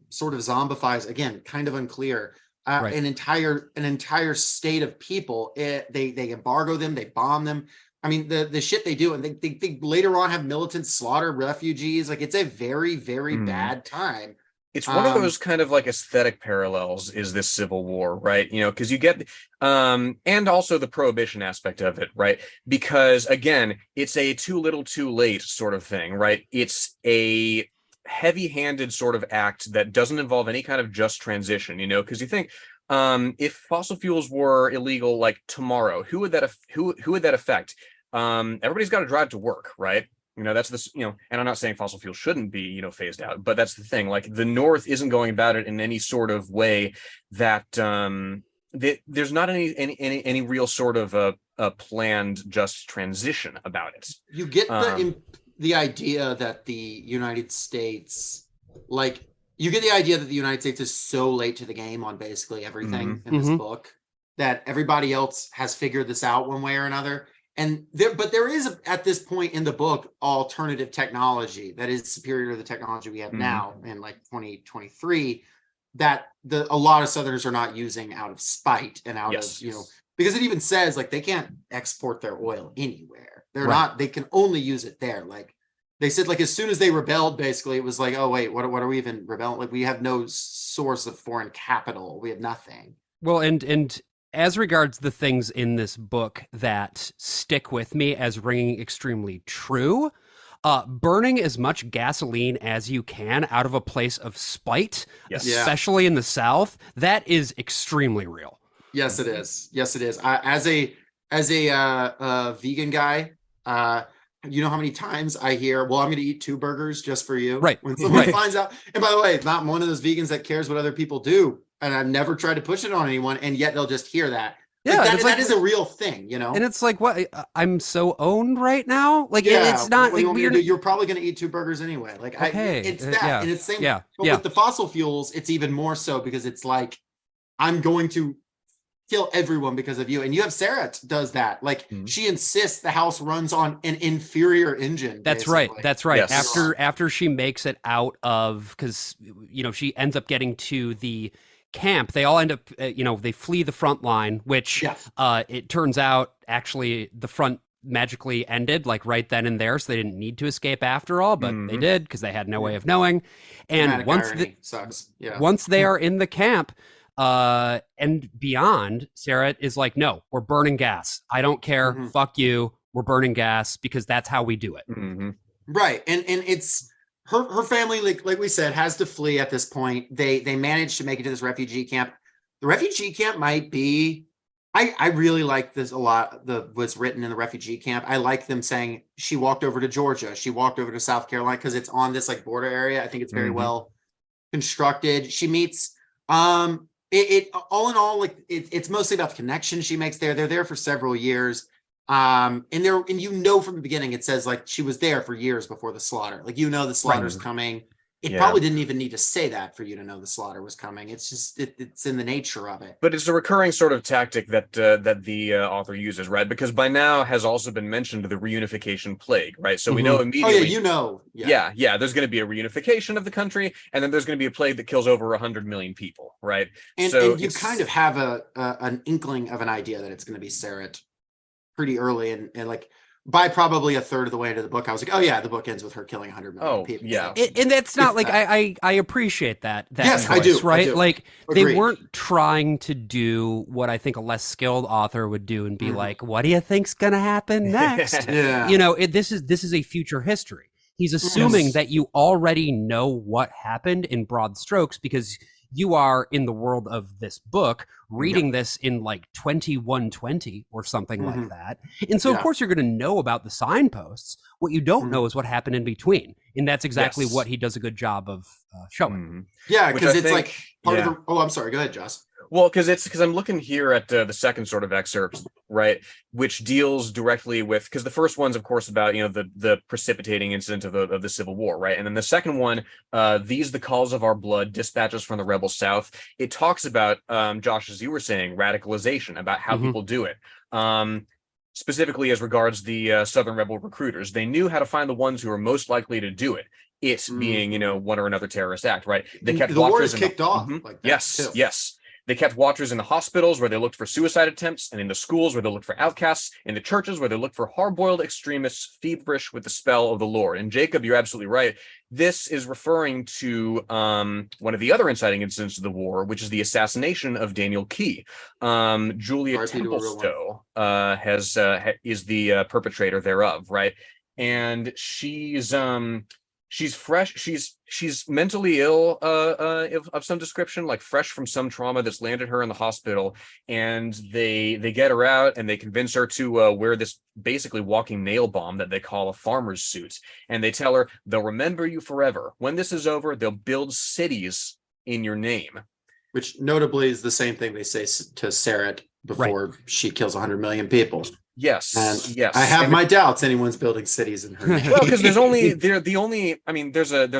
sort of zombifies, again, kind of unclear, an entire state of people. They embargo them, they bomb them. I mean, the shit they do, and they later on have militants slaughter refugees. Like it's a very, very bad time. It's one of those kind of like aesthetic parallels is this Civil War, right? Because you get, and also the prohibition aspect of it, right? Because again, it's a too little too late sort of thing, right? It's a heavy-handed sort of act that doesn't involve any kind of just transition, because you think, if fossil fuels were illegal like tomorrow, who would that affect? Everybody's got to drive to work, right? That's this, and I'm not saying fossil fuels shouldn't be, phased out, but that's the thing. Like the North isn't going about it in any sort of way that there's not any real sort of a planned just transition about it. You get the idea that the United States, is so late to the game on basically everything in this book that everybody else has figured this out one way or another. And there is at this point in the book alternative technology that is superior to the technology we have now in like 2023 that a lot of Southerners are not using out of spite and out of because it even says like they can't export their oil anywhere. They're Right. not, they can only use it there. Like they said, like as soon as they rebelled, basically it was like, oh wait, what are we even rebelling? Like we have no source of foreign capital. We have nothing. Well, and as regards the things in this book that stick with me as ringing extremely true, burning as much gasoline as you can out of a place of spite, Yes. Yeah. especially in the South, that is extremely real. Yes, it is. Yes, it is. As a vegan guy, you know how many times I hear, "Well, I'm going to eat 2 burgers just for you." Right. When someone Right. finds out, and by the way, not one of those vegans that cares what other people do, and I've never tried to push it on anyone, and yet they'll just hear that. Yeah, Like, and it's that like- is a real thing, you know. And it's like, what? I'm so owned right now. Like Yeah, it's not what do you like want me to we're do? You're probably going to eat 2 burgers anyway. Like, Okay, it's that, yeah, and it's same. yeah, But yeah. with the fossil fuels, it's even more so because it's like, I'm going to kill everyone because of you. And you have Sarah does that. Like Mhm. she insists the house runs on an inferior engine. That's right. basically. That's right. Yes. After she makes it out of, because she ends up getting to the camp. They all end up, they flee the front line, which Yes. it turns out actually the front magically ended like right then and there, so they didn't need to escape after all, but they Mhm. did because they had no way of knowing. And Dramatic once irony sucks. Yeah. once they are in the camp and beyond, Sarah is like, no, we're burning gas. I don't care. Mhm. Fuck you. We're burning gas because that's how we do it. Mhm. Right. And it's her family, like we said, has to flee at this point. They managed to make it to this refugee camp. The refugee camp might be, I really like this a lot, what's written in the refugee camp. I like them saying she walked over to Georgia, she walked over to South Carolina, because it's on this like border area. I think it's very Mhm. well constructed. She meets it all in all, like it's mostly about the connection she makes there. They're there for several years. And from the beginning it says like she was there for years before the slaughter. Like the slaughter's coming. It Yeah. probably didn't even need to say that for you to know the slaughter was coming. It's just it's in the nature of it. But it's a recurring sort of tactic that the author uses, right? Because by now has also been mentioned the reunification plague, right? So we know Oh immediately. yeah, Yeah, there's going to be a reunification of the country, and then there's going to be a plague that kills over 100 million people, right? And so you kind of have an inkling of an idea that it's going to be Sarah pretty early, and like by probably a third of the way into the book, I was like, oh yeah, the book ends with her killing 100 million Oh, people. yeah. So, And that's not If like that. I appreciate that Yes, I choice, do, I right? do. Like Agreed. they weren't trying to do what I think a less skilled author would do and be Mhm. like, what do you think's gonna happen next? Yeah. This is a future history. He's assuming Yes. that you already know what happened in broad strokes because you are in the world of this book reading this in like 2120 or something like Mhm. that. And so of Yeah. course you're going to know about the signposts. What you don't Mhm. know is what happened in between. And that's exactly Yes. what he does a good job of showing. Mhm. Yeah, Which because I it's think- like part yeah. of the. Oh, I'm sorry. Go ahead, Joss. Well, because I'm looking here at the second sort of excerpt, right, which deals directly with, because the first one's of course about the precipitating incident of the Civil War, right, and then the second one, these the calls of our blood, dispatches from the rebel South. It talks about Josh, as you were saying, radicalization, about how Mhm. people do it. Specifically as regards the Southern rebel recruiters, they knew how to find the ones who were most likely to do it. It being one or another terrorist act, right? They And kept the war watchers is in kicked off Mhm. like that, Yes, too. yes. They kept watchers in the hospitals where they looked for suicide attempts, and in the schools where they looked for outcasts, in the churches where they looked for hard-boiled extremists feverish with the spell of the Lord. And Jacob, you're absolutely right. This is referring to one of the other inciting incidents of the war, which is the assassination of Daniel Key. Julia R.I.P. to a real Templestowe is the perpetrator thereof, right? And she's fresh. She's mentally ill of some description, like fresh from some trauma that's landed her in the hospital. And they get her out and they convince her to wear this basically walking nail bomb that they call a farmer's suit. And they tell her they'll remember you forever. When this is over, they'll build cities in your name. Which notably is the same thing they say to Sarah before she kills 100 million people. Yes, And yes. I have And my doubts anyone's building cities in her name. well, because there's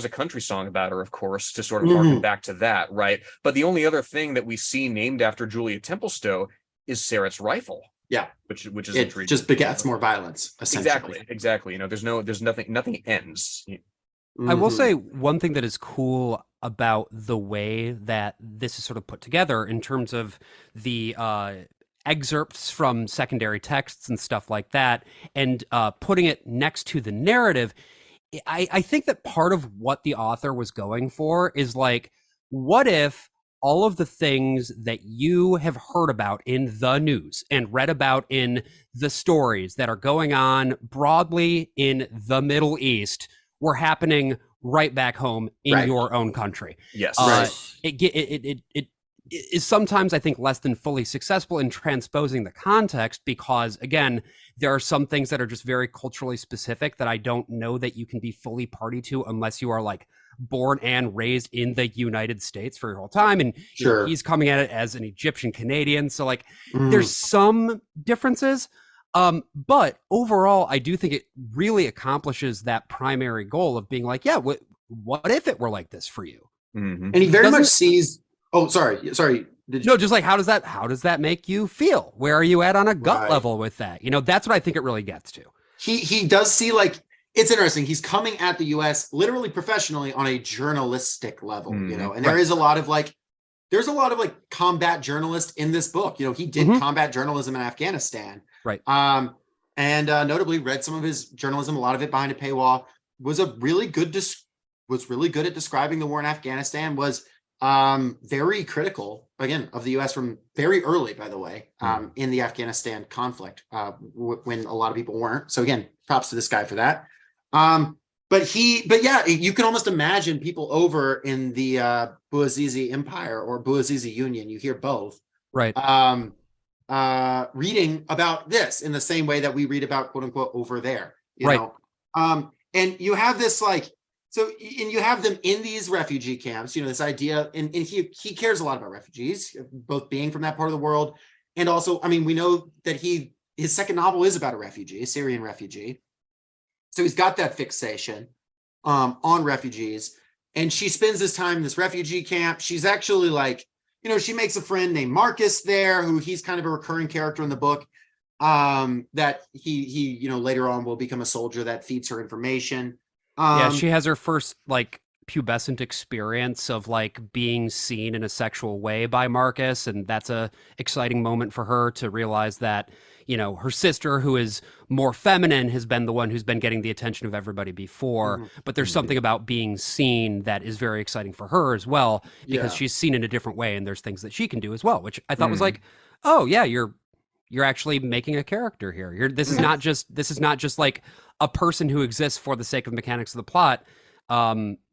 a country song about her, of course, to sort of harken back to that, right? But the only other thing that we see named after Julia Templestowe is Sarah's rifle. Yeah. Which is It intriguing. just begets more violence, essentially. Exactly. There's nothing ends. I will Mhm. say one thing that is cool about the way that this is sort of put together in terms of the excerpts from secondary texts and stuff like that, and putting it next to the narrative, I think that part of what the author was going for is like, what if all of the things that you have heard about in the news and read about in the stories that are going on broadly in the Middle East were happening right back home in your own country? Yes. It is sometimes, I think, less than fully successful in transposing the context because, again, there are some things that are just very culturally specific that I don't know that you can be fully party to unless you are like born and raised in the United States for your whole time. And you know, he's coming at it as an Egyptian Canadian. So like there's some differences. But overall, I do think it really accomplishes that primary goal of being like, yeah, what if it were like this for you? And he very much sees, sorry. No, just like, how does that make you feel? Where are you at on a gut level with that? You know, that's what I think it really gets to. He does see, like, it's interesting. He's coming at the US literally professionally on a journalistic level, you know, and there's a lot of like combat journalists in this book. You know, he did combat journalism in Afghanistan. Right. And notably read some of his journalism, a lot of it behind a paywall, was really good at describing the war in Afghanistan, was very critical, again, of the US from very early, by the way, in the Afghanistan conflict, when a lot of people weren't. So again, props to this guy for that. But yeah, you can almost imagine people over in the Bouazizi Empire or Bouazizi Union, you hear both, right? Reading about this in the same way that we read about, quote unquote, over there, you know? And you have this like, so, and you have them in these refugee camps, you know, this idea, and he cares a lot about refugees, both being from that part of the world. And also, I mean, we know that his second novel is about a Syrian refugee. So he's got that fixation on refugees. And she spends this time in this refugee camp. She's actually like, you know, she makes a friend named Marcus there, who he's kind of a recurring character in the book, that he, you know, later on will become a soldier that feeds her information. Yeah, she has her first like pubescent experience of like being seen in a sexual way by Marcus, and that's a exciting moment for her to realize that, you know, her sister, who is more feminine, has been the one who's been getting the attention of everybody before. But there's something about being seen that is very exciting for her as well, because she's seen in a different way, and there's things that she can do as well, which I thought was like, oh yeah, you're actually making a character here. This is not just like a person who exists for the sake of mechanics of the plot.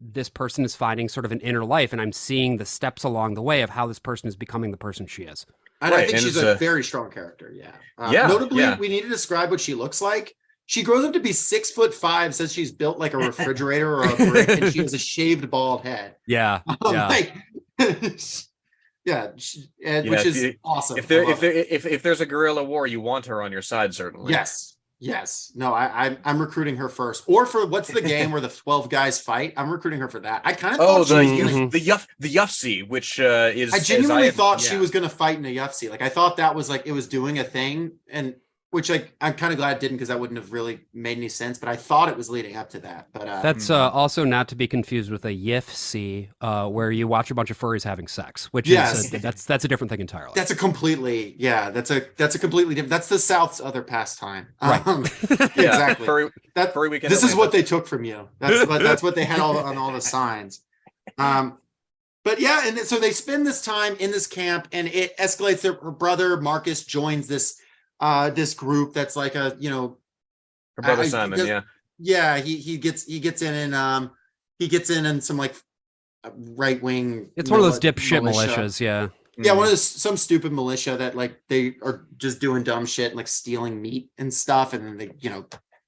This person is finding sort of an inner life, and I'm seeing the steps along the way of how this person is becoming the person she is. And I think she's a very strong character. Notably, we need to describe what she looks like. She grows up to be 6'5", says she's built like a refrigerator or a brick, and she has a shaved bald head. Which is awesome. If there's a guerrilla war, you want her on your side, certainly. Yes. No, I'm recruiting her first. Or for what's the game where the 12 guys fight? I'm recruiting her for that. I kind of thought she was gonna the Yufsi, which is I genuinely thought she was gonna fight in a Yufsi. Like I thought that was like it was doing a thing, and which like I'm kind of glad it didn't, because that wouldn't have really made any sense. But I thought it was leading up to that. But that's also not to be confused with a Yifsi, where you watch a bunch of furries having sex, which is that's a different thing entirely. That's a completely that's a completely different. That's the South's other pastime. Right. Exactly. Furry weekend. This is what they took from you. That's what they had on all the signs. But yeah, and so they spend this time in this camp, and it escalates. Her brother Marcus joins this group that's like a, you know, her brother Simon, he gets in some like right wing. It's one of those dipshit militias, one of those some stupid militia that like they are just doing dumb shit and like stealing meat and stuff, and then they, you know,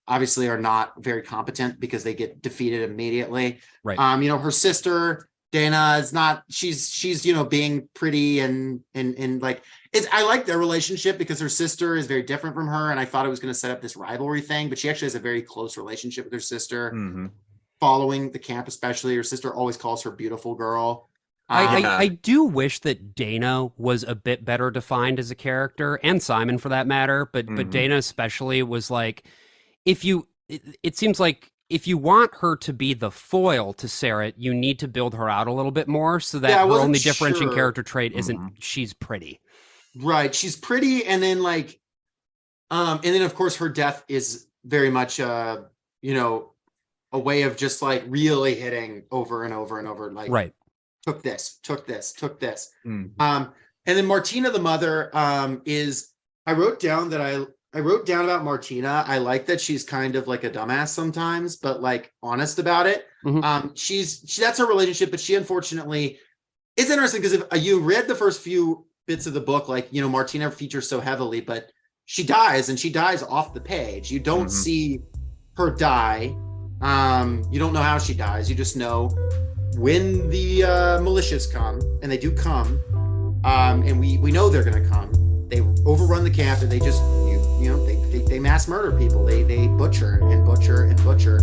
obviously are not very competent because they get defeated immediately. Right. You know, her sister Dana is not. She's you know, being pretty and like. I like their relationship because her sister is very different from her, and I thought it was going to set up this rivalry thing, but she actually has a very close relationship with her sister. Following the camp, especially, her sister always calls her beautiful girl. I do wish that Dana was a bit better defined as a character, and Simon for that matter, but Dana especially was like, it seems like if you want her to be the foil to Sarah, you need to build her out a little bit more so that her only differentiating character trait isn't she's pretty. Right. She's pretty, and then like, and then of course her death is very much you know, a way of just like really hitting over and over and over, like Right. took this, took this, took this. Mhm. And then Martina the mother is, I wrote down about Martina. I like that she's kind of like a dumbass sometimes, but like honest about it. Mhm. That's her relationship, but she unfortunately, it's interesting because if you read the first few bits of the book, like, you know, Martina features so heavily, but she dies, and she dies off the page. You don't Mhm. see her die. You don't know how she dies. You just know when the militias come, and they do come, and we know they're going to come. They overrun the camp, and they just you know they mass murder people. They butcher and butcher and butcher.